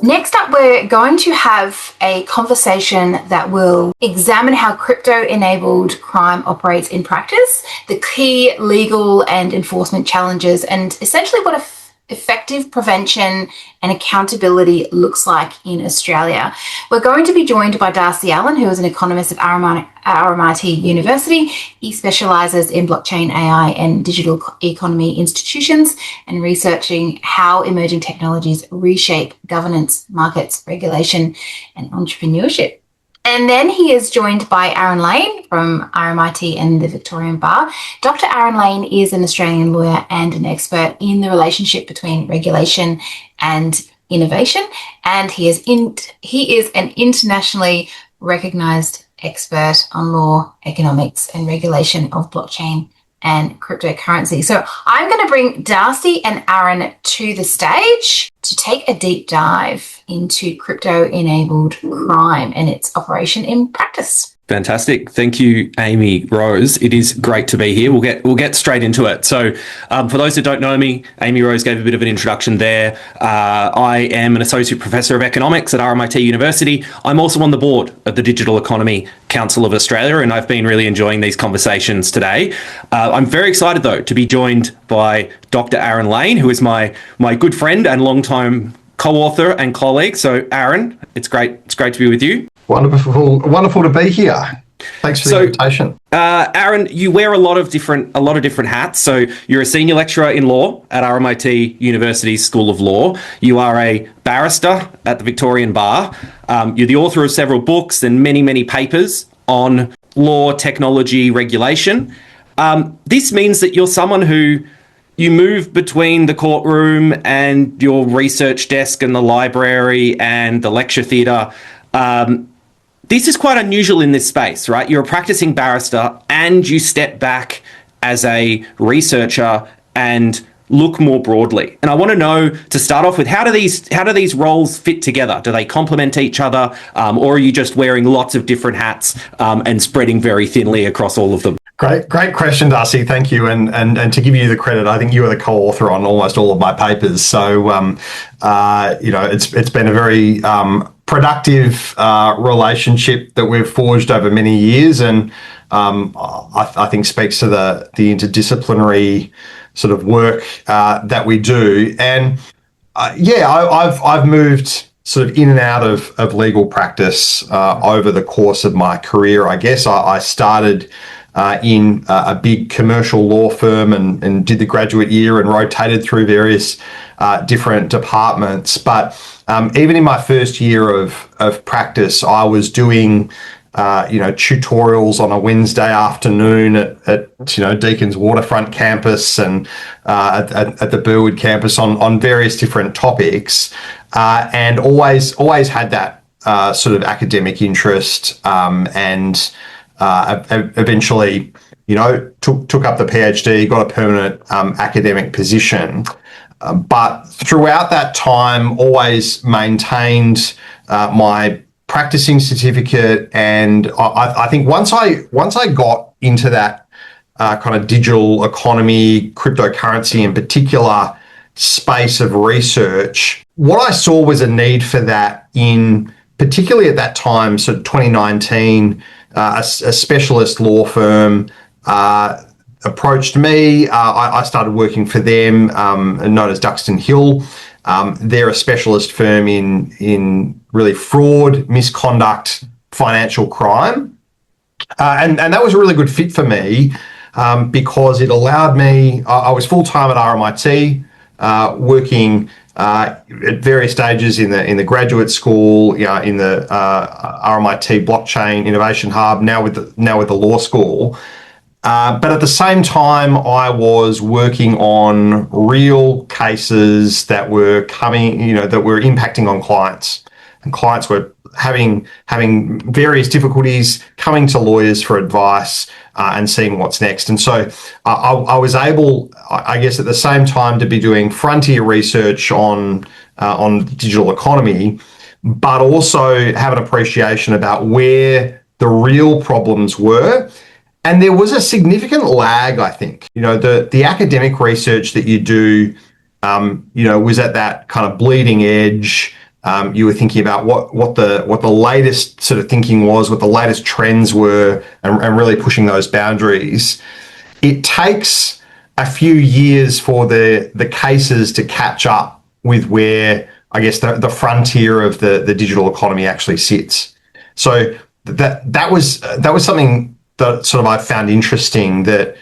Next up, we're going to have a conversation that will examine how crypto-enabled crime operates in practice, the key legal and enforcement challenges, and essentially what effective prevention and accountability looks like in Australia. We're going to be joined by Darcy Allen, who is an economist at RMIT University. He specialises in blockchain, AI and digital economy institutions and researching how emerging technologies reshape governance, markets, regulation and entrepreneurship. And then he is joined by Aaron Lane from RMIT and the Victorian Bar. Dr. Aaron Lane is an Australian lawyer and an expert in the relationship between regulation and innovation. And he is an internationally recognised expert on law, economics and regulation of blockchain and cryptocurrency. So I'm going to bring Darcy and Aaron to the stage to take a deep dive into crypto-enabled crime and its operation in practice. Fantastic. Thank you, Amy Rose. It is great to be here. We'll get straight into it. So for those that don't know me, Amy Rose gave a bit of an introduction there. I am an associate professor of economics at RMIT University. I'm also on the board of the Digital Economy Council of Australia, and I've been really enjoying these conversations today. I'm very excited, though, to be joined by Dr. Aaron Lane, who is my good friend and longtime co-author and colleague. So, Aaron, it's great to be with you. Wonderful to be here. Thanks for the invitation. Aaron, you wear a lot of different hats. So you're a senior lecturer in law at RMIT University's School of Law. You are a barrister at the Victorian Bar. You're the author of several books and many papers on law, technology, regulation. This means that you're someone who you move between the courtroom and your research desk and the library and the lecture theatre. This is quite unusual in this space, right? You're a practicing barrister and you step back as a researcher and look more broadly. And I want to know, to start off with, how do these roles fit together? Do they complement each other, or are you just wearing lots of different hats and spreading very thinly across all of them? Great question, Darcy. Thank you. And to give you the credit, I think you are the co-author on almost all of my papers. So, it's been a very productive relationship that we've forged over many years, and I think speaks to the interdisciplinary sort of work that we do. And I've moved sort of in and out of legal practice over the course of my career. I guess I started in a big commercial law firm and did the graduate year and rotated through various different departments. But even in my first year of practice, I was doing tutorials on a Wednesday afternoon at Deacon's Waterfront campus and at the Burwood campus on various different topics, and always had that sort of academic interest, and eventually took up the PhD, got a permanent academic position. But throughout that time, always maintained my practicing certificate, and I think once I got into that kind of digital economy, cryptocurrency in particular space of research, what I saw was a need for that particularly at that time, so 2019, a specialist law firm approached me. I started working for them, known as Duxton Hill. They're a specialist firm in really fraud, misconduct, financial crime. And that was a really good fit for me because it allowed me, I was full-time at RMIT, working at various stages in the graduate school, in the RMIT Blockchain Innovation Hub, now with the law school. But at the same time, I was working on real cases that were that were impacting on clients, and clients were having various difficulties, coming to lawyers for advice and seeing what's next. And so I was able, I guess, at the same time to be doing frontier research on digital economy, but also have an appreciation about where the real problems were. And there was a significant lag, I think. The academic research that you do, was at that kind of bleeding edge. You were thinking about what the latest sort of thinking was, what the latest trends were, and really pushing those boundaries. It takes a few years for the cases to catch up with where, I guess, the frontier of the digital economy actually sits. So that was something that sort of I found interesting, that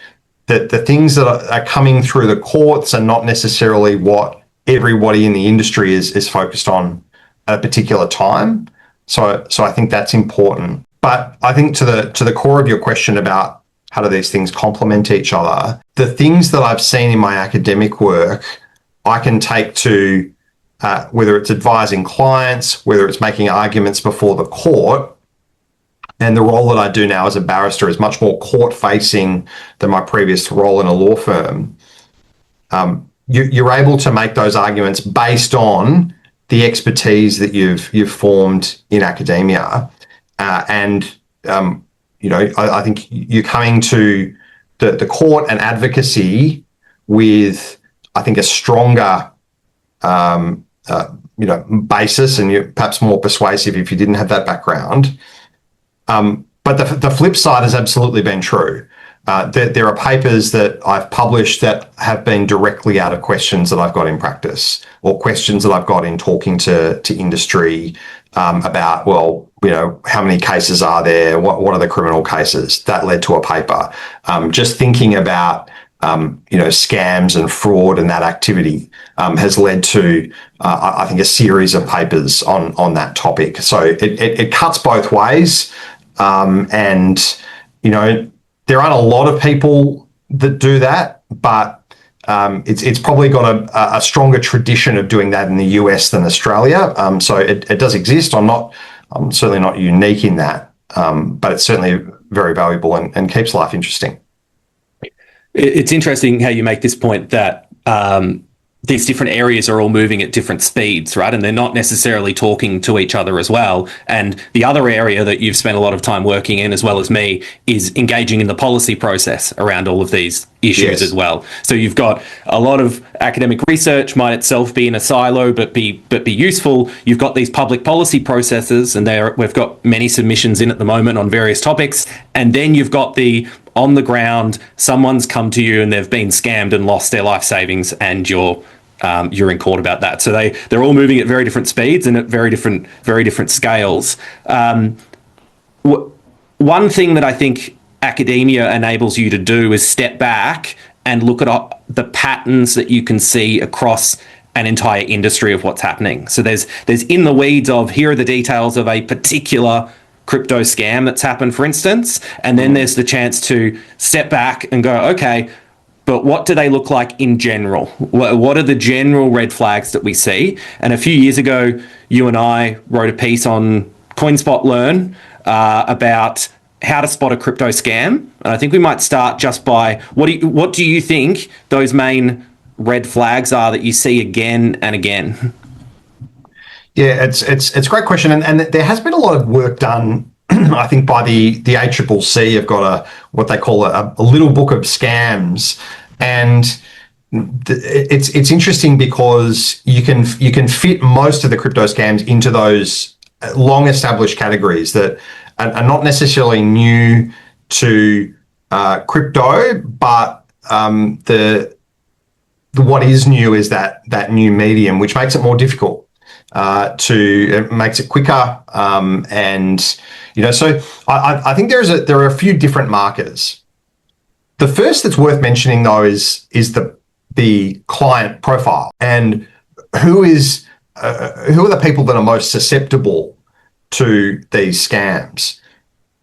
the things that are coming through the courts are not necessarily what everybody in the industry is focused on at a particular time. So I think that's important. But I think to the core of your question about how do these things complement each other, the things that I've seen in my academic work, I can take to whether it's advising clients, whether it's making arguments before the court. And the role that I do now as a barrister is much more court-facing than my previous role in a law firm. You're able to make those arguments based on the expertise that you've formed in academia, I think you're coming to the court and advocacy with, I think, a stronger basis, and you're perhaps more persuasive if you didn't have that background. But the flip side has absolutely been true. There are papers that I've published that have been directly out of questions that I've got in practice, or questions that I've got in talking to industry about, well, how many cases are there? What are the criminal cases? That led to a paper. Just thinking about scams and fraud and that activity has led to, I think, a series of papers on that topic. So it cuts both ways, and there aren't a lot of people that do that, but it's probably got a stronger tradition of doing that in the US than Australia. So it does exist. I'm certainly not unique in that, but it's certainly very valuable and keeps life interesting. It's interesting how you make this point that these different areas are all moving at different speeds, right? And they're not necessarily talking to each other as well. And the other area that you've spent a lot of time working in, as well as me, is engaging in the policy process around all of these issues as well. So you've got a lot of academic research might itself be in a silo, but be useful. You've got these public policy processes, and we've got many submissions in at the moment on various topics. And then you've got the on the ground, someone's come to you and they've been scammed and lost their life savings, and you're in court about that. So they're all moving at very different speeds and at very different scales. One thing that I think academia enables you to do is step back and look at the patterns that you can see across an entire industry of what's happening. So there's in the weeds of, here are the details of a particular crypto scam that's happened, for instance, and then there's the chance to step back and go, okay, but what do they look like in general? What are the general red flags that we see? And a few years ago, you and I wrote a piece on CoinSpot Learn about how to spot a crypto scam. And I think we might start just by, what do you think those main red flags are that you see again and again? Yeah, it's a great question, and there has been a lot of work done. I think by the ACCC have got what they call a little book of scams, and it's interesting because you can fit most of the crypto scams into those long established categories that are not necessarily new to crypto, but what is new is that new medium, which makes it more difficult. It makes it quicker, and so I think there are a few different markers. The first that's worth mentioning, though, is the client profile, and who are the people that are most susceptible to these scams.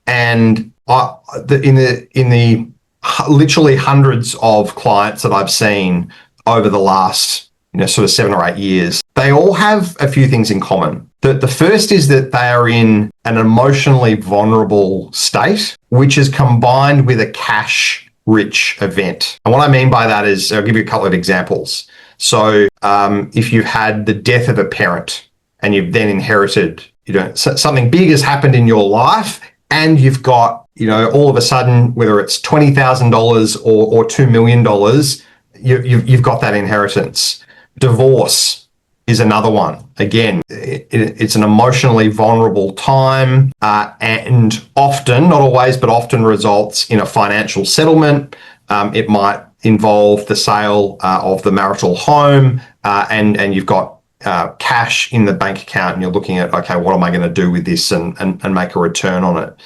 And in the literally hundreds of clients that I've seen over the last sort of 7 or 8 years, they all have a few things in common. The first is that they are in an emotionally vulnerable state, which is combined with a cash-rich event. And what I mean by that is, I'll give you a couple of examples. So if you've had the death of a parent and you've then inherited, something big has happened in your life, and you've got, all of a sudden, whether it's $20,000 or $2 million, you've got that inheritance. Divorce is another one. Again, it's an emotionally vulnerable time, and often, not always, but often results in a financial settlement. It might involve the sale of the marital home, and you've got cash in the bank account, and you're looking at, okay, what am I going to do with this and make a return on it?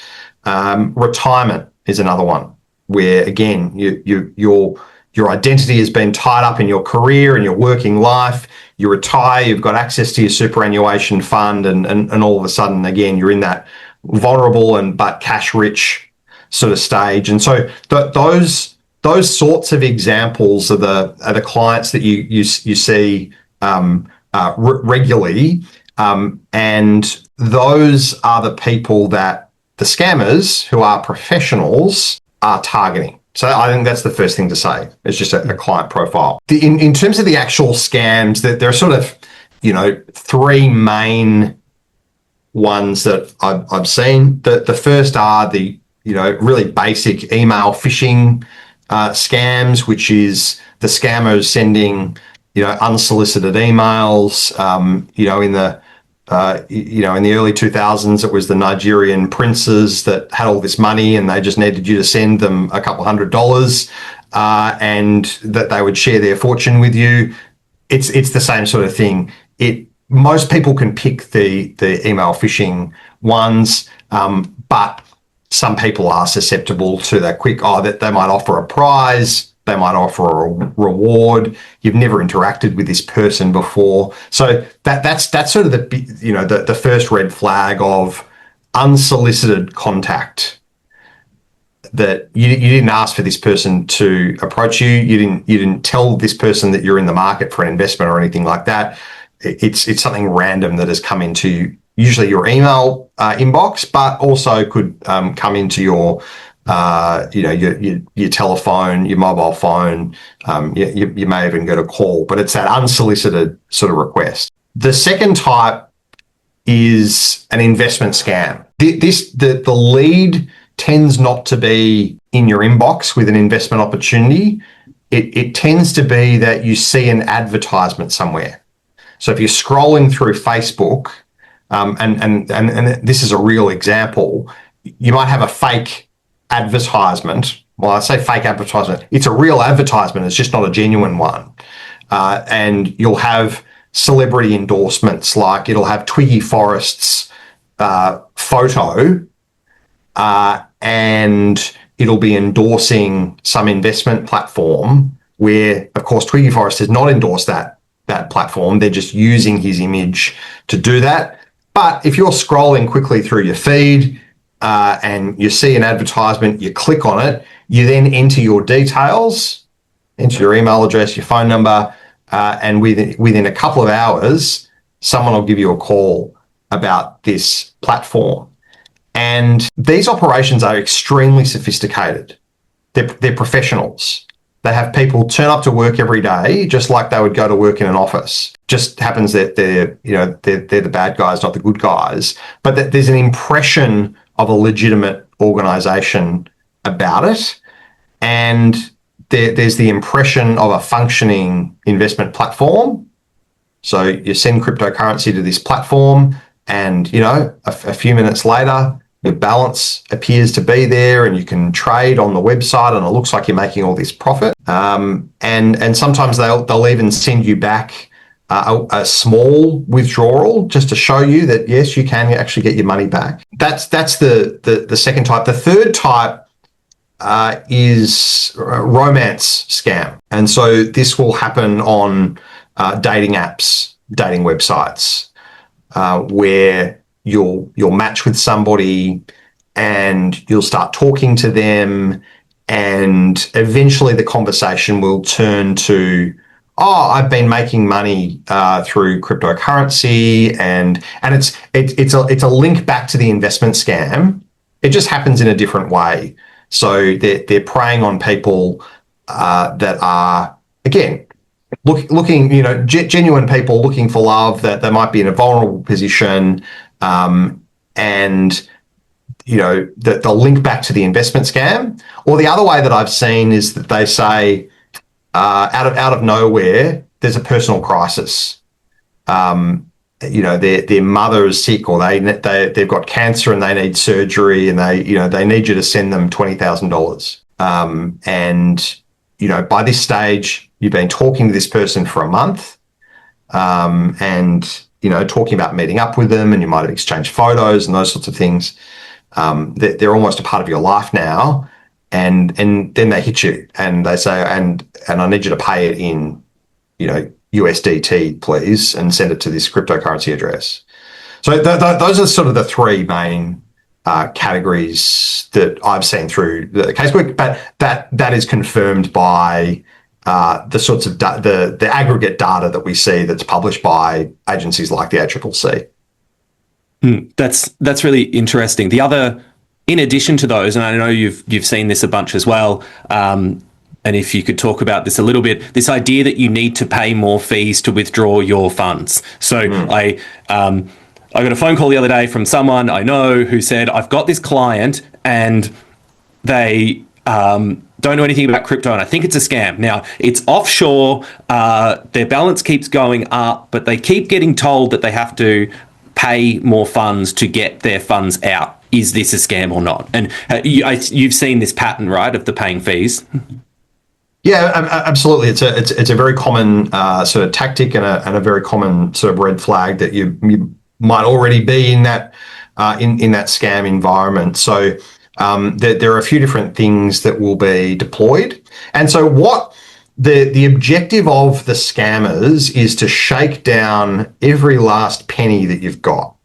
Retirement is another one where, again, your identity has been tied up in your career and your working life. You retire, you've got access to your superannuation fund, and all of a sudden, again, you're in that vulnerable but cash rich sort of stage. And so those sorts of examples are the clients that you see regularly, and those are the people that the scammers, who are professionals, are targeting. So I think that's the first thing to say. It's just a client profile. In terms of the actual scams, there are sort of, three main ones that I've seen. The first are the, really basic email phishing scams, which is the scammers sending, unsolicited emails. In the early 2000s, it was the Nigerian princes that had all this money, and they just needed you to send them a couple $100, and that they would share their fortune with you. It's the same sort of thing. Most people can pick the email phishing ones, but some people are susceptible to that quick, that they might offer a prize, they might offer a reward. You've never interacted with this person before. So that's sort of the first red flag of unsolicited contact, that you didn't ask for this person to approach you. You didn't tell this person that you're in the market for an investment or anything like that. It's something random that has come into usually your email inbox, but also could come into your your telephone, your mobile phone. You may even get a call, but it's that unsolicited sort of request. The second type is an investment scam. The lead tends not to be in your inbox with an investment opportunity. It tends to be that you see an advertisement somewhere. So if you're scrolling through Facebook, and this is a real example, you might have a fake advertisement. Well, I say fake advertisement. It's a real advertisement. It's just not a genuine one. And you'll have celebrity endorsements, like it'll have Twiggy Forrest's photo, and it'll be endorsing some investment platform where, of course, Twiggy Forrest has not endorsed that platform. They're just using his image to do that. But if you're scrolling quickly through your feed, and you see an advertisement, you click on it, you then enter your details, enter your email address, your phone number, and within a couple of hours, someone will give you a call about this platform. And these operations are extremely sophisticated. They're professionals. They have people turn up to work every day just like they would go to work in an office. Just happens that they're the bad guys, not the good guys. But that there's an impression of a legitimate organization about it. And there's the impression of a functioning investment platform. So you send cryptocurrency to this platform, and, a few minutes later, your balance appears to be there, and you can trade on the website, and it looks like you're making all this profit. And sometimes they'll even send you back a small withdrawal just to show you that, yes, you can actually get your money back. That's the second type. The third type is romance scam. And so this will happen on dating apps, dating websites, where you'll match with somebody and you'll start talking to them, and eventually the conversation will turn to, I've been making money through cryptocurrency, and it's a link back to the investment scam. It just happens in a different way. So they're preying on people that are, again, looking, genuine people looking for love, that they might be in a vulnerable position, and they'll link back to the investment scam. Or the other way that I've seen is that they say, out of nowhere, there's a personal crisis, their mother is sick, or they've got cancer and they need surgery, and they need you to send them $20,000. And by this stage, you've been talking to this person for a month, and talking about meeting up with them, and you might have exchanged photos and those sorts of things. They're almost a part of your life now, and then they hit you and they say, and I need you to pay it in, USDT, please, and send it to this cryptocurrency address. So those are sort of the three main categories that I've seen through the casework, but that is confirmed by the sorts of the aggregate data that we see that's published by agencies like the ACCC. That's really interesting. The other, in addition to those, and I know you've seen this a bunch as well, and if you could talk about this a little bit, this idea that you need to pay more fees to withdraw your funds. So I got a phone call the other day from someone I know who said, I've got this client and they don't know anything about crypto and I think it's a scam. Now, it's offshore, their balance keeps going up, but they keep getting told that they have to pay more funds to get their funds out. Is this a scam or not? And you've seen this pattern, right, of the paying fees? Yeah, absolutely. It's a very common sort of tactic and a very common sort of red flag that you might already be in that in that scam environment. So there are a few different things that will be deployed, and so what the objective of the scammers is to shake down every last penny that you've got,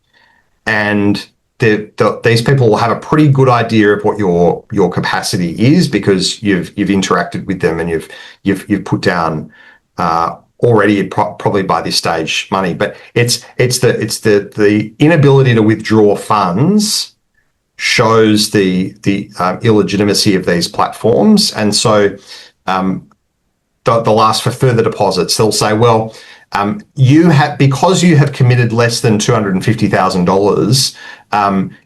and these people will have a pretty good idea of what your capacity is because you've interacted with them and you've put down already probably by this stage money. But it's the inability to withdraw funds shows the illegitimacy of these platforms, and so they'll ask for further deposits. They'll say, well, because you have committed less than $250,000,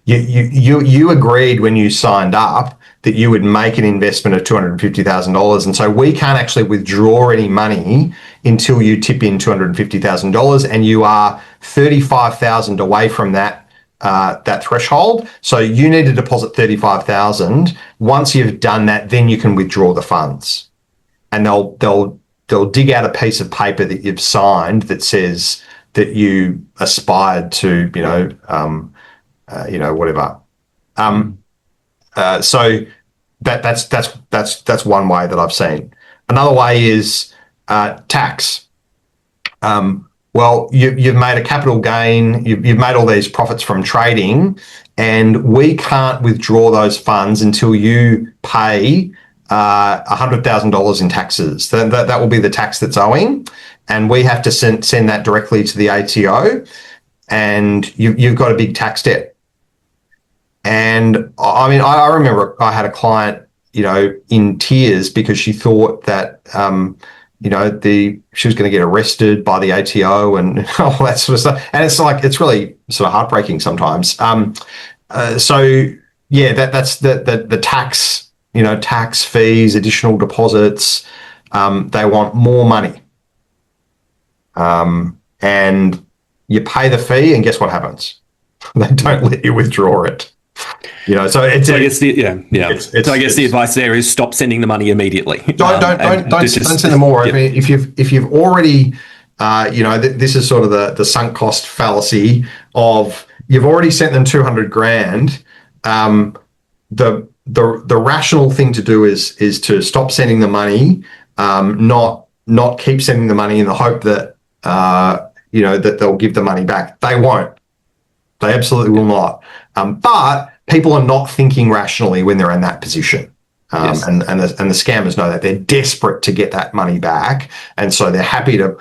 you agreed when you signed up that you would make an investment of $250,000, and so we can't actually withdraw any money until you tip in $250,000, and you are $35,000 away from that threshold. So you need to deposit $35,000. Once you've done that, then you can withdraw the funds, and they'll dig out a piece of paper that you've signed that says that you aspired to, whatever. So that's one way that I've seen. Another way is tax. Well, you've made a capital gain. You've made all these profits from trading, and we can't withdraw those funds until you pay $100,000 in taxes. That will be the tax that's owing, and we have to send that directly to the ATO, and you've got a big tax debt. And I mean, I remember I had a client, in tears because she thought that, she was going to get arrested by the ATO and all that sort of stuff. And it's really sort of heartbreaking sometimes. So yeah, that's the tax. Tax fees, additional deposits, they want more money. And you pay the fee, and guess what happens? They don't let you withdraw it. So it's. So I guess the advice there is stop sending the money immediately. Don't send them more. I mean, if you've already, this is sort of the sunk cost fallacy of you've already sent them $200,000. The rational thing to do is to stop sending the money, not keep sending the money in the hope that that they'll give the money back. They won't. They absolutely will not. But people are not thinking rationally when they're in that position. Yes. And the scammers know that they're desperate to get that money back, and so they're happy to.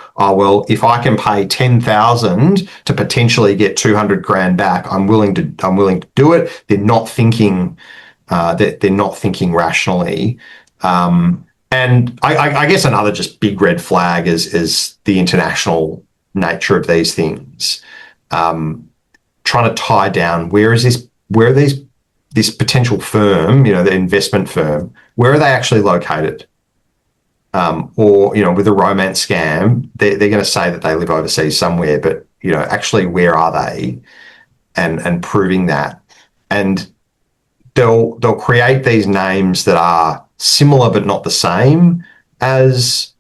If I can pay $10,000 to potentially get $200,000 back, I'm willing to do it. They're not thinking. They're not thinking rationally. And I guess another just big red flag is the international nature of these things. Trying to tie down where are this potential firm, the investment firm, where are they actually located? or, with a romance scam, they're going to say that they live overseas somewhere, but, actually where are they, and proving that. And they'll create these names that are similar but not the same as,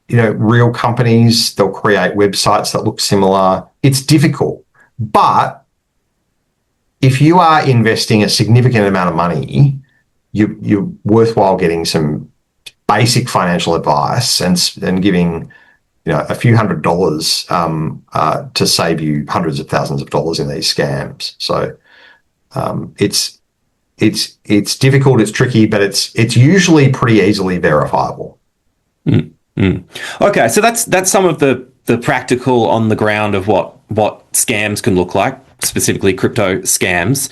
real companies. They'll create websites that look similar. It's difficult. But if you are investing a significant amount of money, you're worthwhile getting some basic financial advice and giving a few $100s to save you hundreds of thousands of dollars in these scams. So it's difficult, it's tricky, but it's usually pretty easily verifiable. Okay, so that's some of the practical on the ground of what scams can look like, specifically crypto scams.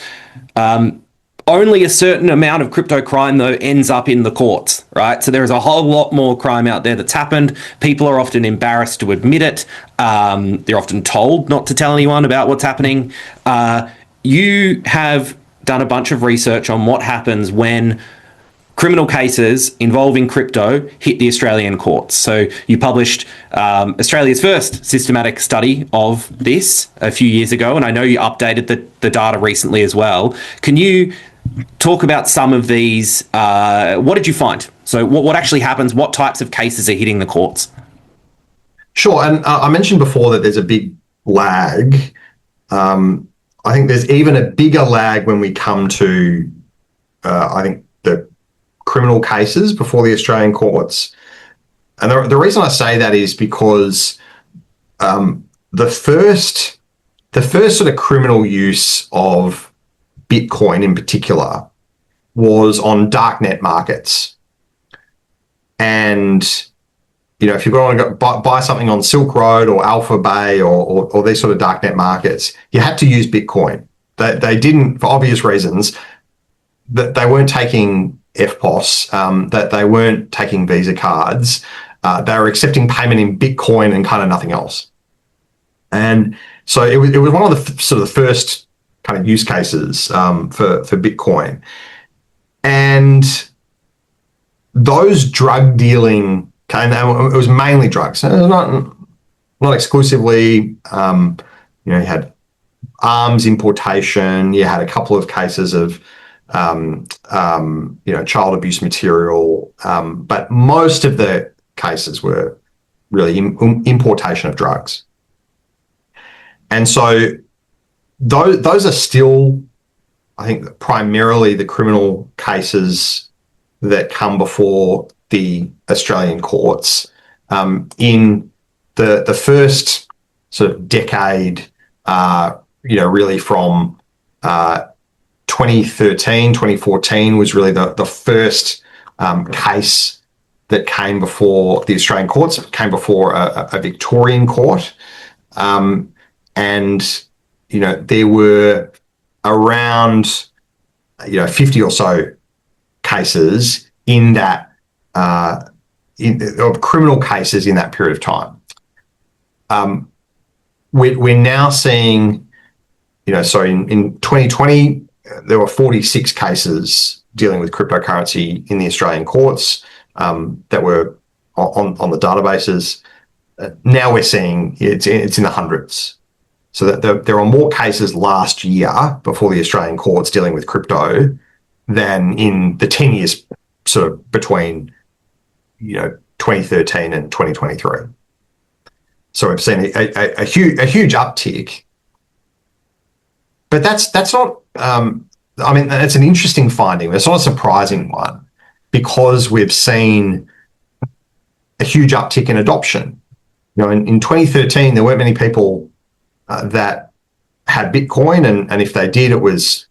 Only a certain amount of crypto crime, though, ends up in the courts, right? So there is a whole lot more crime out there that's happened. People are often embarrassed to admit it. They're often told not to tell anyone about what's happening. You have done a bunch of research on what happens when criminal cases involving crypto hit the Australian courts. So you published Australia's first systematic study of this a few years ago, and I know you updated the data recently as well. Can you talk about some of these? What did you find? So what actually happens? What types of cases are hitting the courts? Sure, and I mentioned before that there's a big lag. I think there's even a bigger lag when we come to, I think, the criminal cases before the Australian courts. And the reason I say that is because the first sort of criminal use of Bitcoin in particular was on darknet markets. And, if you're going to buy something on Silk Road or Alpha Bay or these sort of darknet markets, you had to use Bitcoin. They didn't, for obvious reasons, that they weren't taking FPOS, that they weren't taking Visa cards. They were accepting payment in Bitcoin and kind of nothing else. And so it was one of the sort of the first kind of use cases for Bitcoin. And those drug dealing, and it was mainly drugs. It was not exclusively. You had arms importation. You had a couple of cases of child abuse material, but most of the cases were really importation of drugs. And so those are still, I think, primarily the criminal cases that come before the Australian courts. In the first sort of decade, really from 2013, 2014 was really the first case that came before the Australian courts. It came before a Victorian court. And, there were around, 50 or so cases in that, of criminal cases in that period of time. We're now seeing, so in 2020, there were 46 cases dealing with cryptocurrency in the Australian courts that were on the databases. Now we're seeing it's in the hundreds. So that there are more cases last year before the Australian courts dealing with crypto than in the 10 years sort of between 2013 and 2023. So we've seen a huge uptick. But that's not. It's an interesting finding. It's not a surprising one because we've seen a huge uptick in adoption. In 2013, there weren't many people that had Bitcoin, and if they did, it was,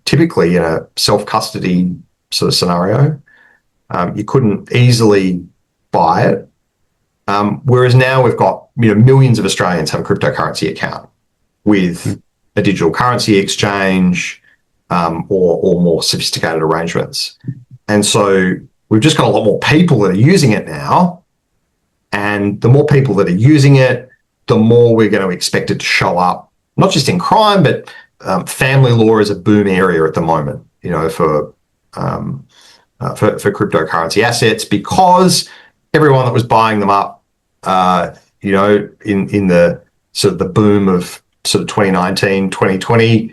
typically in a self-custody sort of scenario. You couldn't easily buy it. Whereas now we've got, millions of Australians have a cryptocurrency account with a digital currency exchange or more sophisticated arrangements. And so we've just got a lot more people that are using it now. And the more people that are using it, the more we're going to expect it to show up, not just in crime, but family law is a boom area at the moment, for for cryptocurrency assets, because everyone that was buying them up, in the sort of the boom of sort of 2019, 2020,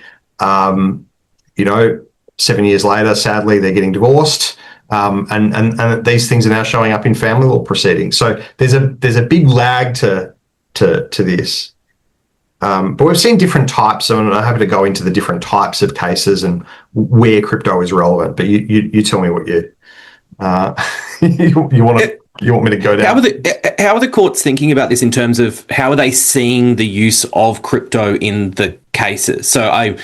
7 years later, sadly, they're getting divorced. And these things are now showing up in family law proceedings. So there's a big lag to this. But we've seen different types, and I'm happy to go into the different types of cases and where crypto is relevant. But you tell me what you want me to go down. How are the courts thinking about this in terms of how are they seeing the use of crypto in the cases? So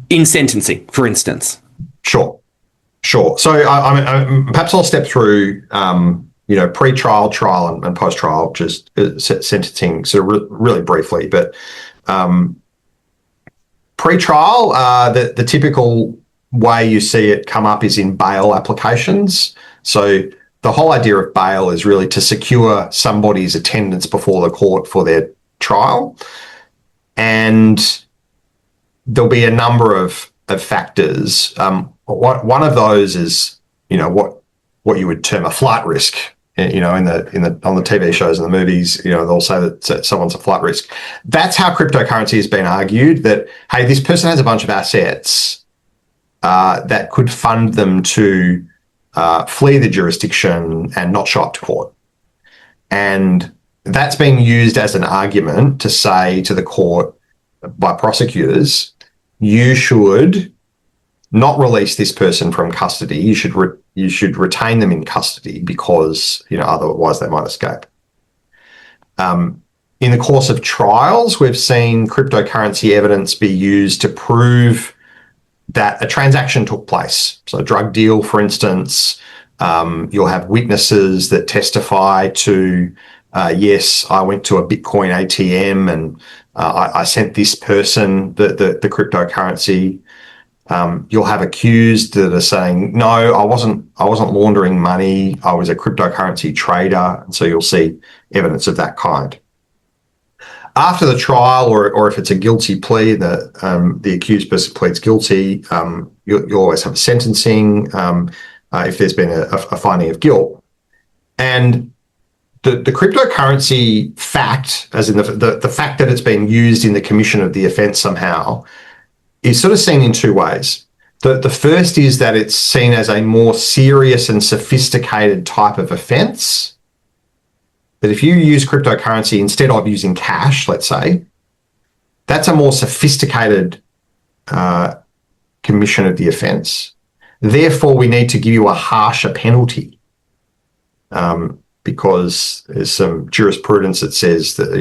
in sentencing, for instance. Sure. So perhaps I'll step through, pre-trial, trial, and post-trial, just sentencing, sort of really briefly. But pre-trial, the typical way you see it come up is in bail applications. So the whole idea of bail is really to secure somebody's attendance before the court for their trial, and there'll be a number of factors. One of those is, what you would term a flight risk. On the TV shows and the movies, they'll say that someone's a flight risk. That's how cryptocurrency has been argued, that, hey, this person has a bunch of assets that could fund them to flee the jurisdiction and not show up to court. And that's being used as an argument to say to the court by prosecutors, you should not release this person from custody. You should retain them in custody because otherwise they might escape. In the course of trials, we've seen cryptocurrency evidence be used to prove that a transaction took place. So a drug deal, for instance, you'll have witnesses that testify to, yes, I went to a Bitcoin ATM and I sent this person the cryptocurrency. You'll have accused that are saying, no, I wasn't laundering money. I was a cryptocurrency trader. And so you'll see evidence of that kind. After the trial, or if it's a guilty plea, the accused person pleads guilty, you'll always have a sentencing if there's been a finding of guilt. And the cryptocurrency fact, as in the fact that it's been used in the commission of the offence somehow, is sort of seen in two ways. The first is that it's seen as a more serious and sophisticated type of offence. That if you use cryptocurrency instead of using cash, let's say, that's a more sophisticated commission of the offence. Therefore, we need to give you a harsher penalty because there's some jurisprudence that says that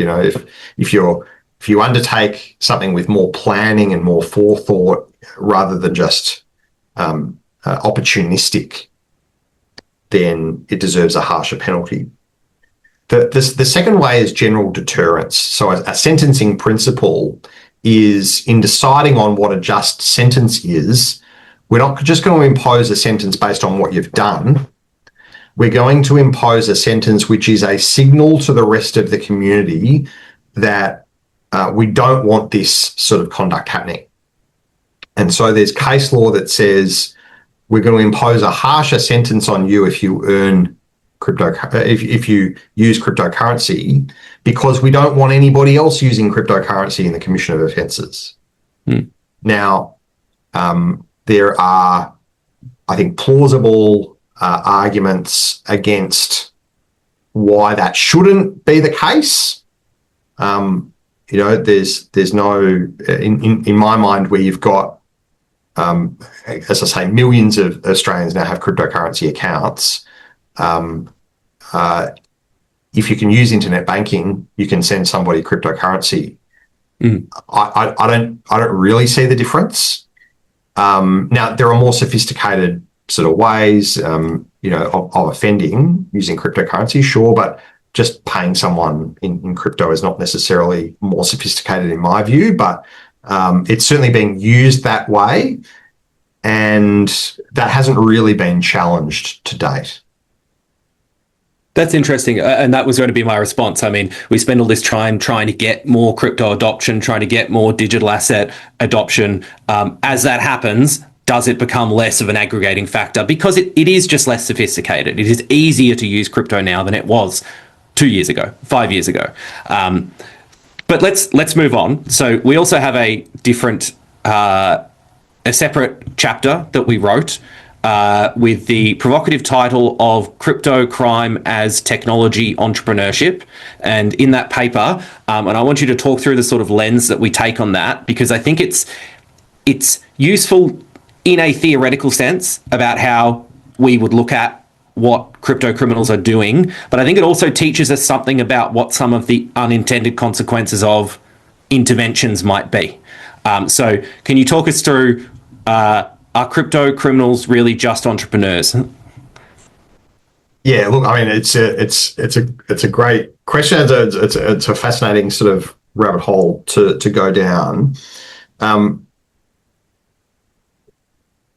if you undertake something with more planning and more forethought rather than just opportunistic, then it deserves a harsher penalty. The second way is general deterrence. So a sentencing principle is in deciding on what a just sentence is, we're not just going to impose a sentence based on what you've done. We're going to impose a sentence which is a signal to the rest of the community that we don't want this sort of conduct happening. And so there's case law that says we're going to impose a harsher sentence on you if you earn if you use cryptocurrency, because we don't want anybody else using cryptocurrency in the commission of offences. Now, there are, I think, plausible arguments against why that shouldn't be the case. There's no, in my mind, where you've got, as I say, millions of Australians now have cryptocurrency accounts. If you can use internet banking, you can send somebody cryptocurrency. I don't really see the difference. Now there are more sophisticated sort of ways, of offending using cryptocurrency, sure, but just paying someone in crypto is not necessarily more sophisticated in my view, but it's certainly being used that way, and that hasn't really been challenged to date. That's interesting. And that was going to be my response. I mean, we spend all this time trying to get more crypto adoption, trying to get more digital asset adoption. As that happens, does it become less of an aggregating factor? Because it is just less sophisticated. It is easier to use crypto now than it was 2 years ago, 5 years ago. But let's move on. So we also have a separate chapter that we wrote with the provocative title of Crypto Crime as Technology Entrepreneurship. And in that paper, and I want you to talk through the sort of lens that we take on that, because I think it's useful in a theoretical sense about how we would look at what crypto criminals are doing, but I think it also teaches us something about what some of the unintended consequences of interventions might be. So can you talk us through, are crypto criminals really just entrepreneurs? Yeah, look, I mean, it's a great question. It's a fascinating sort of rabbit hole to go down.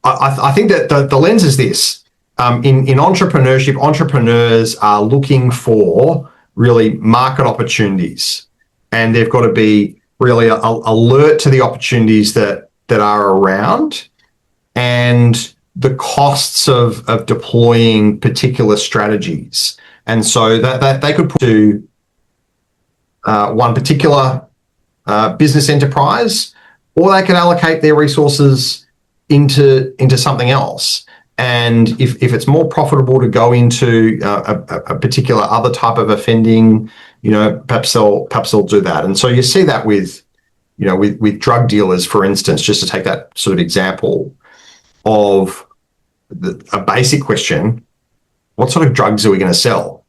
I think that the lens is this. In entrepreneurship, entrepreneurs are looking for really market opportunities, and they've got to be really alert to the opportunities that are around and the costs of deploying particular strategies. And so that they could put to one particular business enterprise, or they can allocate their resources into something else. And if it's more profitable to go into a particular other type of offending, perhaps they'll do that. And so you see that with drug dealers, for instance, just to take that sort of example of a basic question: what sort of drugs are we going to sell?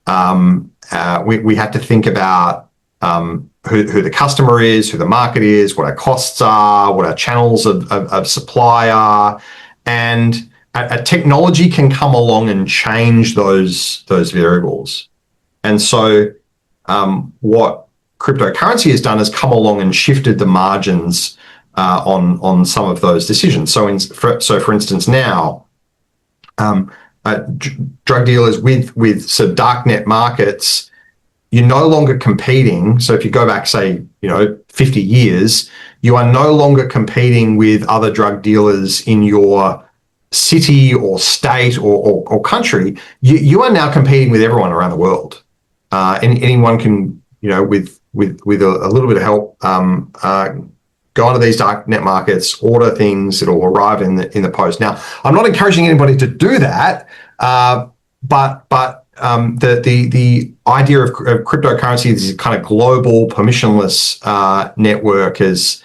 We have to think about who the customer is, who the market is, what our costs are, what our channels of supply are, and a technology can come along and change those variables. And so what cryptocurrency has done is come along and shifted the margins on some of those decisions. So for instance, now drug dealers with sort of darknet markets, you're no longer competing. So if you go back, say, 50 years, you are no longer competing with other drug dealers in your city or state or country. You are now competing with everyone around the world. And anyone can, with a little bit of help, go onto these dark net markets, order things that will arrive in the post. Now, I'm not encouraging anybody to do that, but the idea of cryptocurrency, this kind of global permissionless network, has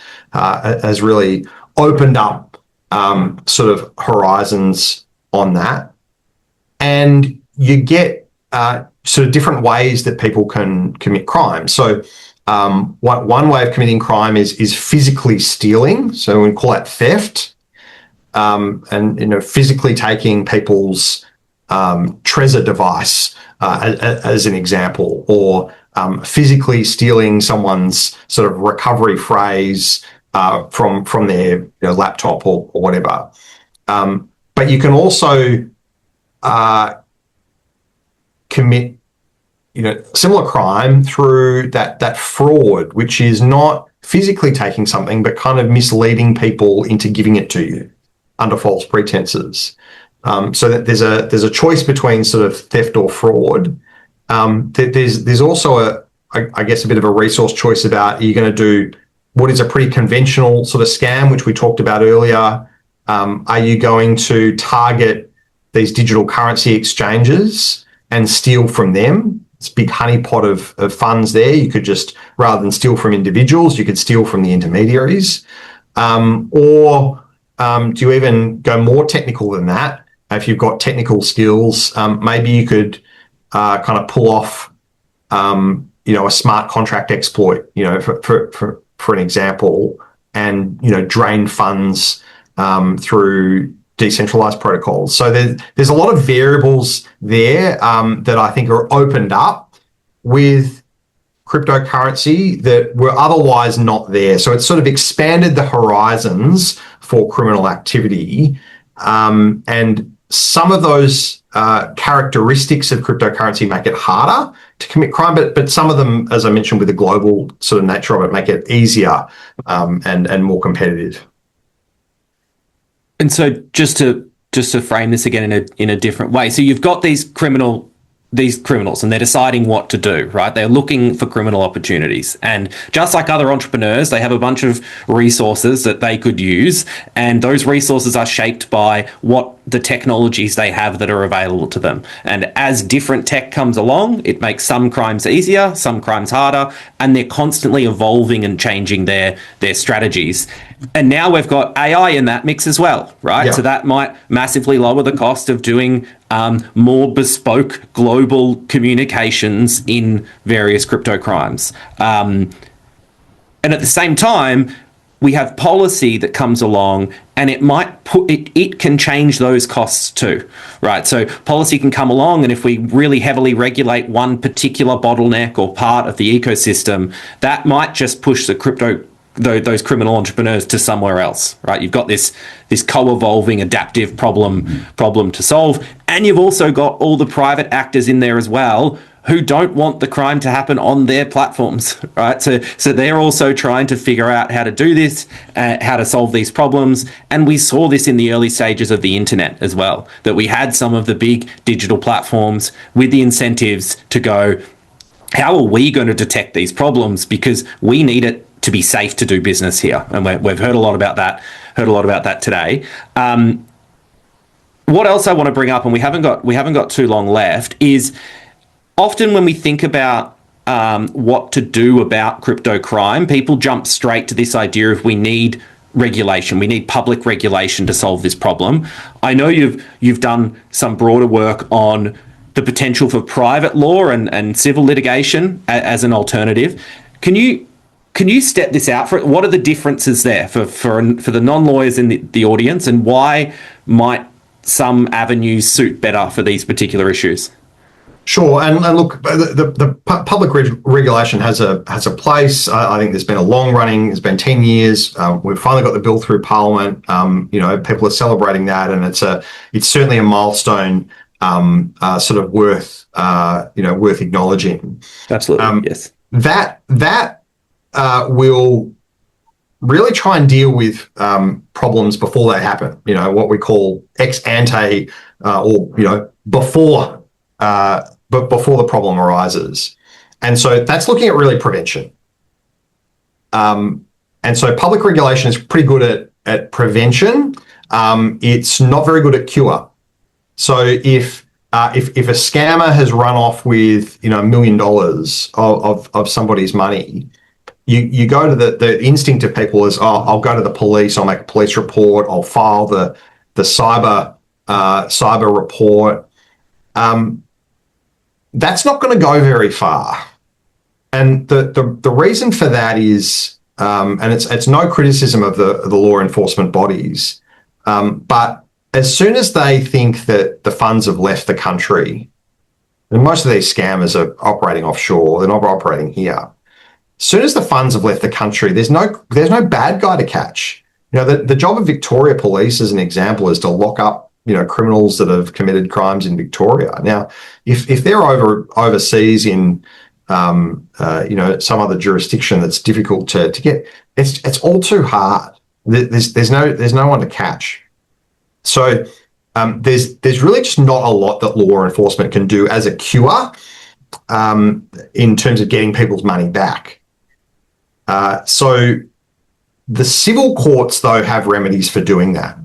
really opened up sort of horizons on that, and you get sort of different ways that people can commit crime. So one way of committing crime is physically stealing. So we call that theft, and physically taking people's Trezor device as an example, or physically stealing someone's sort of recovery phrase from their laptop or whatever. But you can also commit similar crime through that fraud, which is not physically taking something but kind of misleading people into giving it to you under false pretenses. So that there's a choice between sort of theft or fraud. There's also I guess a bit of a resource choice about, are you going to do what is a pretty conventional sort of scam, which we talked about earlier? Are you going to target these digital currency exchanges and steal from them? It's a big honeypot of funds there. You could just, rather than steal from individuals, you could steal from the intermediaries. Or do you even go more technical than that? If you've got technical skills, maybe you could kind of pull off, a smart contract exploit, for an example, and drain funds through decentralized protocols. So there's a lot of variables there that I think are opened up with cryptocurrency that were otherwise not there. So it's sort of expanded the horizons for criminal activity, and some of those characteristics of cryptocurrency make it harder to commit crime, but some of them, as I mentioned, with the global sort of nature of it, make it easier and more competitive. And so just to frame this again in a different way. So you've got these criminals and they're deciding what to do, right? They're looking for criminal opportunities. And just like other entrepreneurs, they have a bunch of resources that they could use. And those resources are shaped by what the technologies they have that are available to them. And as different tech comes along, it makes some crimes easier, some crimes harder, and they're constantly evolving and changing their strategies. And now we've got AI in that mix as well, right? Yeah. So that might massively lower the cost of doing more bespoke global communications in various crypto crimes. And at the same time, we have policy that comes along and it can change those costs too, right? So policy can come along, and if we really heavily regulate one particular bottleneck or part of the ecosystem, that might just push those criminal entrepreneurs to somewhere else, right? You've got this co-evolving adaptive problem to solve, and you've also got all the private actors in there as well who don't want the crime to happen on their platforms, right? So they're also trying to figure out how to do this, how to solve these problems. And we saw this in the early stages of the internet as well, that we had some of the big digital platforms with the incentives to go, how are we going to detect these problems? Because we need it to be safe to do business here. And we've heard a lot about that today. What else I want to bring up, and we haven't got too long left, is often when we think about what to do about crypto crime, people jump straight to this idea of we need regulation, we need public regulation to solve this problem. I know you've done some broader work on the potential for private law and civil litigation as an alternative. Can you step this out for what are the differences there for the non-lawyers in the audience, and why might some avenues suit better for these particular issues? Sure, and look, the public regulation has a place. I think there's been a long running. It's been 10 years. We've finally got the bill through Parliament. People are celebrating that, and it's certainly a milestone. Sort of worth acknowledging. Absolutely, yes. That will really try and deal with problems before they happen. What we call ex ante, or before the problem arises. And so that's looking at really prevention. And so public regulation is pretty good at prevention. It's not very good at cure. So if a scammer has run off with $1 million of somebody's money, you go to the instinct of people is, I'll go to the police, I'll make a police report, I'll file the cyber report. That's not going to go very far. And the reason for that is, and it's no criticism of the law enforcement bodies, but as soon as they think that the funds have left the country, and most of these scammers are operating offshore, they're not operating here. As soon as the funds have left the country, there's no bad guy to catch. The job of Victoria Police, as an example, is to lock up criminals that have committed crimes in Victoria. Now, if they're overseas in some other jurisdiction that's difficult to get, it's all too hard. There's no one to catch. So there's really just not a lot that law enforcement can do as a cure in terms of getting people's money back. So the civil courts, though, have remedies for doing that.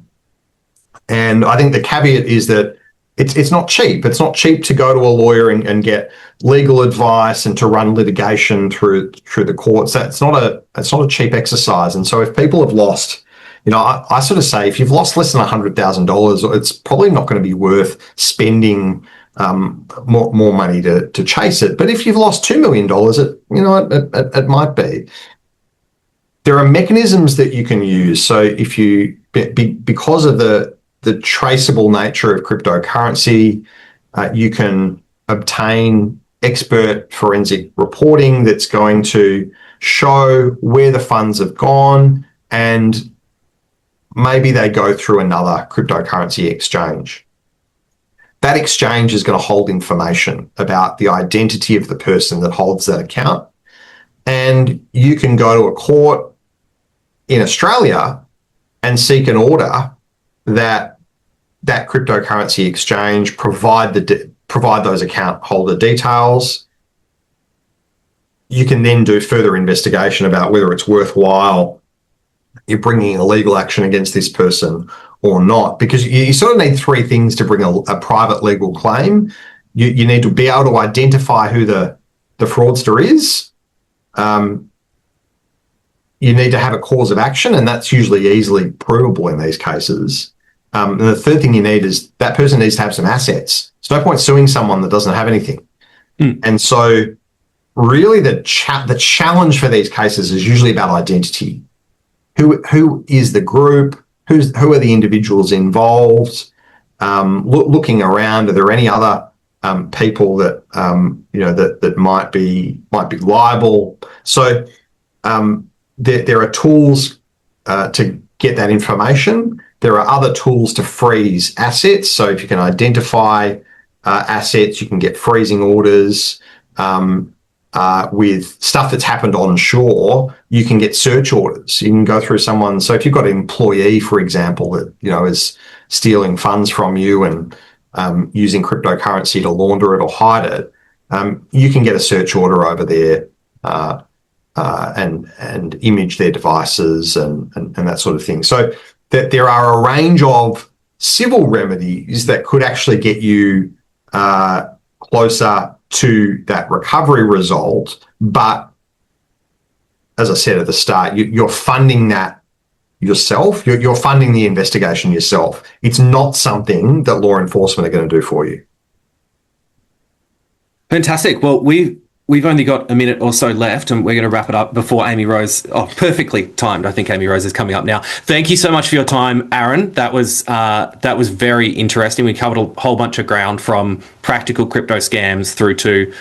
And I think the caveat is that it's not cheap. It's not cheap to go to a lawyer and get legal advice and to run litigation through the courts. It's not a cheap exercise. And so if people have lost, I sort of say if you've lost less than $100,000, it's probably not going to be worth spending more money to chase it. But if you've lost $2 million, it might be. There are mechanisms that you can use. So if because of the traceable nature of cryptocurrency, you can obtain expert forensic reporting that's going to show where the funds have gone, and maybe they go through another cryptocurrency exchange. That exchange is going to hold information about the identity of the person that holds that account. And you can go to a court in Australia and seek an order that cryptocurrency exchange provide those account holder details. You can then do further investigation about whether it's worthwhile you're bringing a legal action against this person or not, because you sort of need three things to bring a private legal claim. You need to be able to identify who the fraudster is. You need to have a cause of action, and that's usually easily provable in these cases. And the third thing you need is that person needs to have some assets. There's no point suing someone that doesn't have anything. And so really the challenge for these cases is usually about identity. Who is the group? Who are the individuals involved? Looking around, are there any other people that that might be liable? So there are tools to get that information. There are other tools to freeze assets. So if you can identify assets, you can get freezing orders. With stuff that's happened onshore, you can get search orders. You can go through someone. So if you've got an employee, for example, that is stealing funds from you and using cryptocurrency to launder it or hide it, you can get a search order over there and image their devices and that sort of thing. So that there are a range of civil remedies that could actually get you closer to that recovery result. But as I said at the start, you're funding that yourself. You're funding the investigation yourself. It's not something that law enforcement are going to do for you. Fantastic. Well, we've only got a minute or so left, and we're going to wrap it up before Amy Rose. Oh, perfectly timed. I think Amy Rose is coming up now. Thank you so much for your time, Aaron. That was very interesting. We covered a whole bunch of ground, from practical crypto scams through to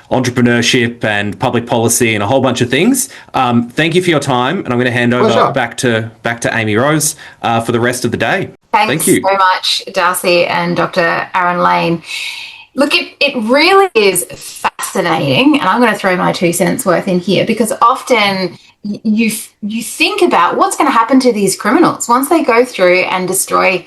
entrepreneurship and public policy and a whole bunch of things. Thank you for your time, and I'm going to hand over back to Amy Rose for the rest of the day. Thank you very much, Darcy and Dr. Aaron Lane. Look, it really is fascinating, and I'm going to throw my 2 cents worth in here, because often you think about what's going to happen to these criminals once they go through and destroy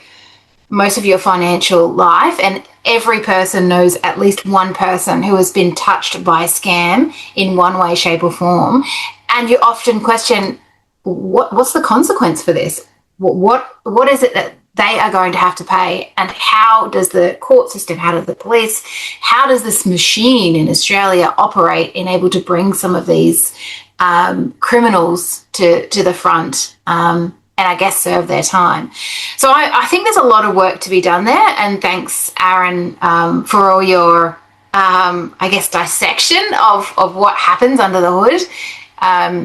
most of your financial life, and every person knows at least one person who has been touched by a scam in one way, shape or form, and you often question, what's the consequence for this? What is it that they are going to have to pay, and how does the court system, how does the police, how does this machine in Australia operate in able to bring some of these criminals to the front and I guess serve their time? So I think there's a lot of work to be done there, and thanks, Aaron, for all your I guess dissection of what happens under the hood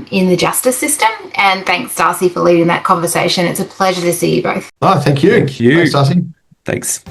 in the justice system. And thanks, Darcy, for leading that conversation. It's a pleasure to see you both. Oh, thank you. Thank you. Thanks, Darcy. Thanks.